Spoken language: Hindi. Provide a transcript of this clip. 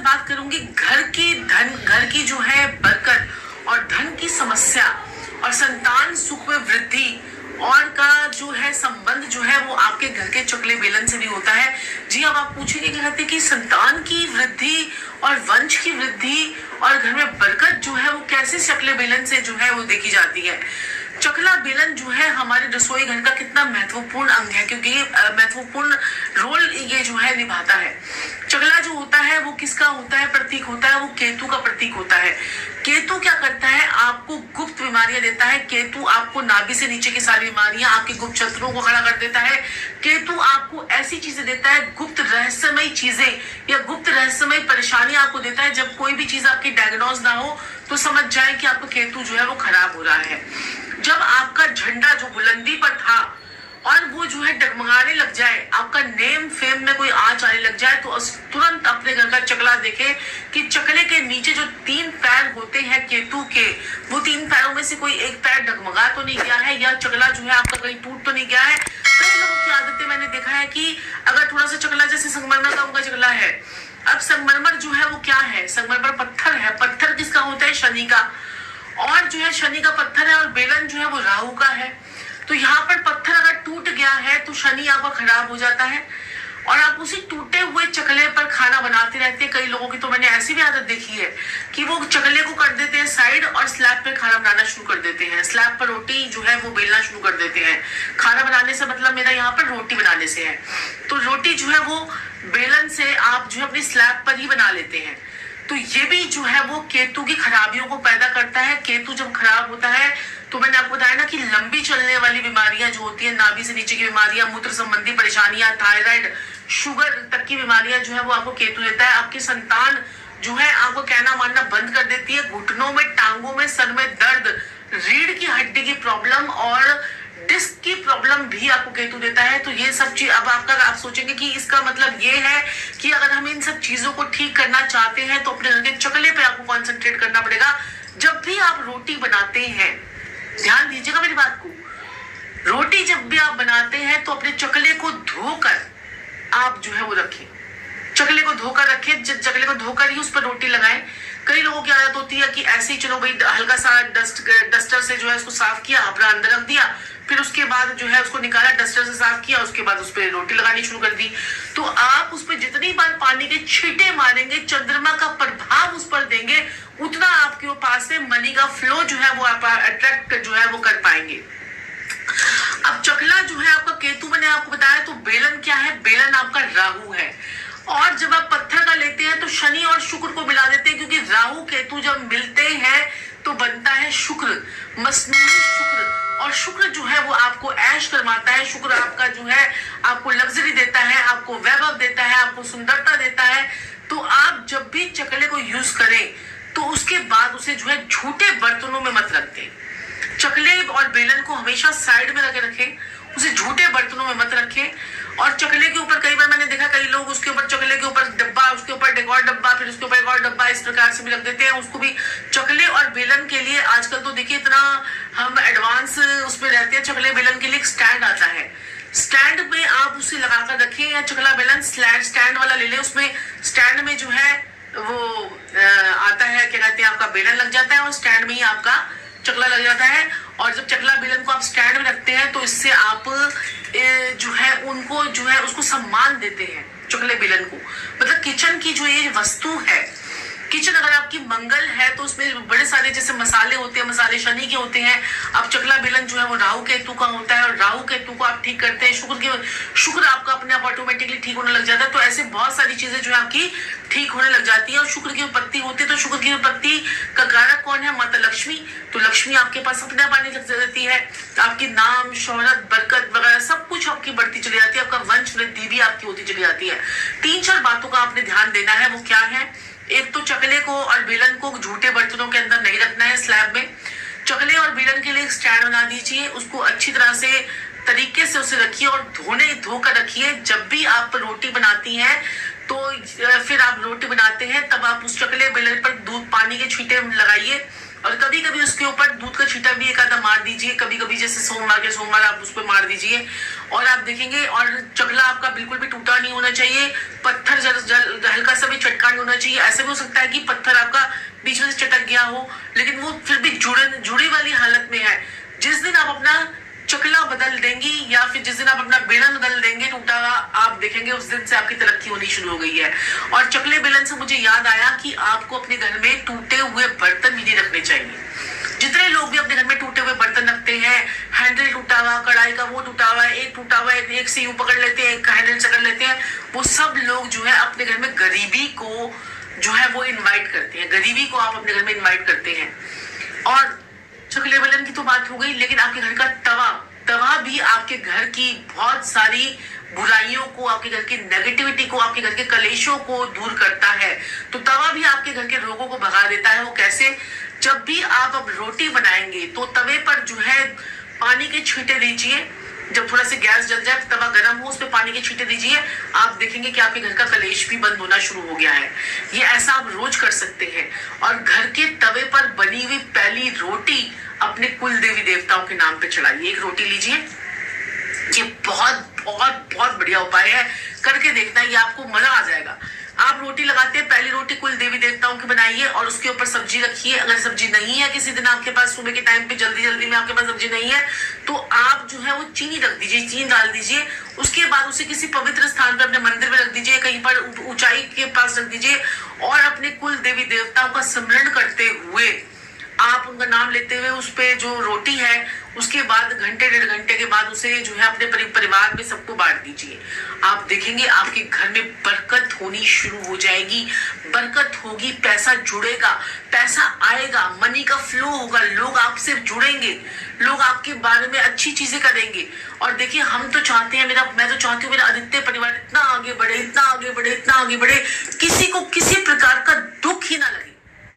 बात करूंगी घर की जो है बरकत और धन की समस्या और संतान सुख में वृद्धि और का जो है संबंध जो है वो आपके घर के चकले बेलन से भी होता है। जी, अब आप पूछेंगे कहते कि संतान की वृद्धि और वंश की वृद्धि और घर में बरकत जो है वो कैसे चकले बेलन से जो है वो देखी जाती है। चकला बेलन जो है हमारे रसोई घर का कितना महत्वपूर्ण अंग है, क्योंकि ये महत्वपूर्ण रोल ये जो है निभाता है। चकला जो होता है वो किसका होता है, प्रतीक होता है, वो केतु का प्रतीक होता है। केतु क्या करता है, आपको गुप्त बीमारियां देता है। केतु आपको नाभि से नीचे की सारी बीमारियां, आपके गुप्त शत्रुओं को खड़ा कर देता है। केतु आपको ऐसी चीजें देता है, गुप्त रहस्यमय चीजें या गुप्त रहस्यमय परेशानियां आपको देता है। जब कोई भी चीज आपकी डायग्नोज ना हो तो समझ जाए कि आपका केतु जो है वो खराब हो रहा है। जब आपका झंडा जो बुलंदी पर था और वो जो है डगमगाने लग जाए, आपका नेम फेम में कोई आंच आने लग जाए, तो तुरंत अपने घर का चकला देखे कि चकले के नीचे जो 3 पैर होते हैं केतु के, वो 3 पैरों में से कोई एक पैर डगमगा तो नहीं गया है, या चकला जो है आपका कहीं टूट तो नहीं गया है। कई लोगों की आदतें मैंने देखा है कि अगर थोड़ा सा चकला, जैसे संगमरमर का उनका चकला है, अब संगमरमर जो है वो क्या है, संगमरमर पत्थर है। पत्थर किसका होता है, शनि का, और जो है शनि का पत्थर है, और बेलन जो है वो राहु का है। तो यहाँ पर पत्थर अगर टूट गया है तो शनि आपका खराब हो जाता है, और आप उसी टूटे हुए चकले पर खाना बनाते रहते हैं। कई लोगों की तो मैंने ऐसी भी आदत देखी है कि वो चकले को कर देते हैं साइड और स्लैब पे खाना बनाना शुरू कर देते हैं। स्लैब पर रोटी जो है वो बेलना शुरू कर देते हैं। खाना बनाने से मतलब मेरा यहाँ पर रोटी बनाने से है। तो रोटी जो है वो बेलन से आप जो है अपनी स्लैब पर ही बना लेते हैं। तो ये भी जो है वो केतु की खराबियों को पैदा करता है। केतु जब खराब होता है तो मैंने आपको बताया ना कि लंबी चलने वाली बीमारियां जो होती है, नाभि से नीचे की बीमारियां, मूत्र संबंधी परेशानियां, थायराइड, शुगर तक की बीमारियां जो है वो आपको केतु देता है। आपकी संतान जो है आपको कहना मानना बंद कर देती है। घुटनों में, टांगों में, सर में दर्द, रीढ़ की हड्डी की प्रॉब्लम और डिस्क की प्रॉब्लम भी आपको केतु देता है। तो ये सब चीज अब आप सोचेंगे कि इसका मतलब ये है कि अगर हम इन सब चीजों को ठीक करना चाहते हैं तो अपने घर के चकले पे आपको कॉन्सेंट्रेट करना पड़ेगा। जब भी आप रोटी बनाते हैं, ध्यान दीजिएगा मेरी बात को, रोटी जब भी आप बनाते हैं तो अपने चकले को धोकर आप जो है वो रखें, चकले को धोकर रखें। चकले को धोकर ही उस पर रोटी लगाएं। कई लोगों की आदत होती है कि ऐसे ही चलो भाई हल्का सा डस्टर से जो है उसको साफ किया, अपना अंदर रख दिया, फिर उसके बाद जो है उसको निकाला, डस्टर से साफ किया, उसके बाद उस पर रोटी लगानी शुरू कर दी। तो आप उस पर जितनी बार पानी के छींटे मारेंगे, चंद्रमा का प्रभाव उस पर देंगे, उतना आपके पास से मनी का फ्लो जो है वो आप अट्रैक्ट जो है वो कर पाएंगे। अब चकला जो है आपका केतु, मैंने आपको बताया। तो बेलन क्या है, बेलन आपका राहु है। और जब आप पत्थर का लेते हैं तो शनि और शुक्र को मिला देते हैं, क्योंकि राहु केतु जब मिलते हैं तो बनता है शुक्र, मसनूई शुक्र। और शुक्र जो है वो आपको ऐश करवाता है। शुक्र आपका जो है आपको लग्जरी देता है, आपको वैभव देता है, आपको सुंदरता देता है। तो आप जब भी चकले को यूज करें तो उसके बाद उसे जो है झूठे बर्तनों में मत रख दें। चकले और बेलन को हमेशा साइड में रखे रखें, उसे झूठे बर्तनों में मत रखें। और चकले के ऊपर कई बार मैंने देखा कई लोग उसके ऊपर, चकले के ऊपर डब्बा, उसके ऊपर एक और डब्बा, फिर उसके ऊपर एक और डब्बा, इस प्रकार से भी रख देते हैं। उसको भी चकले और बेलन के लिए आजकल तो देखिए इतना हम एडवांस उसमें रहते हैं। चकले बेलन के लिए एक स्टैंड आता है, स्टैंड में आप उसे लगाकर रखें, या चकला बेलन स्टैंड वाला ले लें। उसमें स्टैंड में जो है वो आता है, क्या कहते हैं, आपका बेलन लग जाता है और स्टैंड में ही आपका चकला लग जाता है। और जब चकला बेलन को आप स्टैंड में रखते हैं तो इससे आप जो है उनको जो है उसको सम्मान देते हैं, चकले बेलन को। मतलब किचन की जो ये वस्तु है, किचन अगर आपकी मंगल है तो उसमें बड़े सारे जैसे मसाले होते हैं, मसाले शनि के होते हैं। अब चकला बेलन जो है वो राहु केतु का होता है, और राहु केतु को आप ठीक करते हैं, शुक्र आपका अपने आप ऑटोमेटिकली ठीक होने लग जाता है। तो ऐसे बहुत सारी चीजें जो है आपकी ठीक होने लग जाती है। और शुक्र की उत्पत्ति होती है, तो शुक्र की उत्पत्ति का कारक कौन है, माता लक्ष्मी। तो लक्ष्मी आपके पास अपने आप आने लग जाती है। आपकी नाम, शोहरत, बरकत वगैरह सब कुछ आपकी बढ़ती चली जाती है। आपका वंश वृद्धि भी आपकी होती चली जाती है। 3-4 बातों का आपने ध्यान देना है। वो क्या है, एक तो चकले को और बेलन को झूठे बर्तनों के अंदर नहीं रखना है, स्लैब में। चकले और बेलन के लिए एक स्टैंड बना दीजिए, उसको अच्छी तरह से तरीके से उसे रखिए और धोकर रखिए। जब भी आप रोटी बनाती हैं तो फिर आप रोटी बनाते हैं तब आप उस चकले बेलन पर दूध पानी के छींटे लगाइए, और कभी कभी उसके ऊपर दूध का छींटा भी एक आधा मार दीजिए। कभी कभी जैसे सोमवार आप उस पर मार दीजिए, और आप देखेंगे। और चकला आपका बिल्कुल भी टूटा नहीं होना चाहिए, पत्थर हल्का सा भी चटका नहीं होना होना चाहिए। ऐसा भी हो सकता है कि पत्थर आपका बीच में से चटक गया हो, लेकिन वो फिर भी जुड़ी वाली हालत में है। जिस दिन आप अपना चकला बदल देंगी या फिर जिस दिन आप अपना बेलन बदल देंगे टूटा हुआ, आप देखेंगे उस दिन से आपकी तरक्की होनी शुरू हो गई है। और चकले बेलन से मुझे याद आया कि आपको अपने घर में टूटे हुए बर्तन भी नहीं रखने चाहिए। जितने लोग भी अपने घर में टूटे हुए बर्तन रखते हैं, हैंडल टूटा हुआ, कढ़ाई का वो टूटा हुआ है, एक टूटा हुआ है, एक से यूं पकड़ लेते हैं, एक हैंडल से कर लेते हैं, वो सब लोग जो है अपने घर में गरीबी को जो है वो इन्वाइट करते हैं। गरीबी को आप अपने घर में इन्वाइट करते हैं। और चकले बेलन की तो बात हो गई, लेकिन आपके घर का तवा भी आपके घर की बहुत सारी बुराइयों को, आपके घर की नेगेटिविटी को, आपके घर के कलेशों को दूर करता है। तो तवा भी आपके घर के रोगों को भगा देता है। वो कैसे? जब भी आप अब रोटी बनाएंगे तो तवे पर जो है पानी के छींटे दीजिए। जब थोड़ा सा गैस जल जाए, तवा गर्म हो, उस पर पानी के छींटे दीजिए। आप देखेंगे कि आपके घर का कलेश भी बंद होना शुरू हो गया है। ये ऐसा आप रोज कर सकते हैं। और घर के तवे पर बनी हुई पहली रोटी अपने कुल देवी देवताओं के नाम पे चढ़ाइए। एक रोटी लीजिए, ये बहुत बहुत बहुत बढ़िया उपाय है, करके देखना, ये आपको मजा आ जाएगा। आप रोटी लगाते हैं, पहली रोटी कुल देवी देवताओं की बनाइए और उसके ऊपर सब्जी रखिए। अगर सब्जी नहीं है किसी दिन आपके पास, सुबह के टाइम पे जल्दी में आपके पास सब्जी नहीं है, तो आप जो है वो चीनी रख दीजिए, चीनी डाल दीजिए। उसके बाद उसे किसी पवित्र स्थान पर अपने मंदिर में रख दीजिए, कहीं पर ऊंचाई के पास रख दीजिए और अपने कुल देवी देवताओं का स्मरण करते हुए, आप उनका नाम लेते हुए उस पे जो रोटी है, उसके बाद घंटे 1.5 घंटे के बाद उसे जो है अपने परिवार में सबको बांट दीजिए। आप देखेंगे आपके घर में बरकत होनी शुरू हो जाएगी। बरकत होगी, पैसा जुड़ेगा, पैसा आएगा, मनी का फ्लो होगा, लोग आपसे जुड़ेंगे, लोग आपके बारे में अच्छी चीजें करेंगे। और देखिए, हम तो चाहते हैं, मैं तो चाहती हूँ मेरा आदित्य परिवार इतना आगे बढ़े, इतना आगे बढ़े, इतना आगे बढ़े, किसी को किसी प्रकार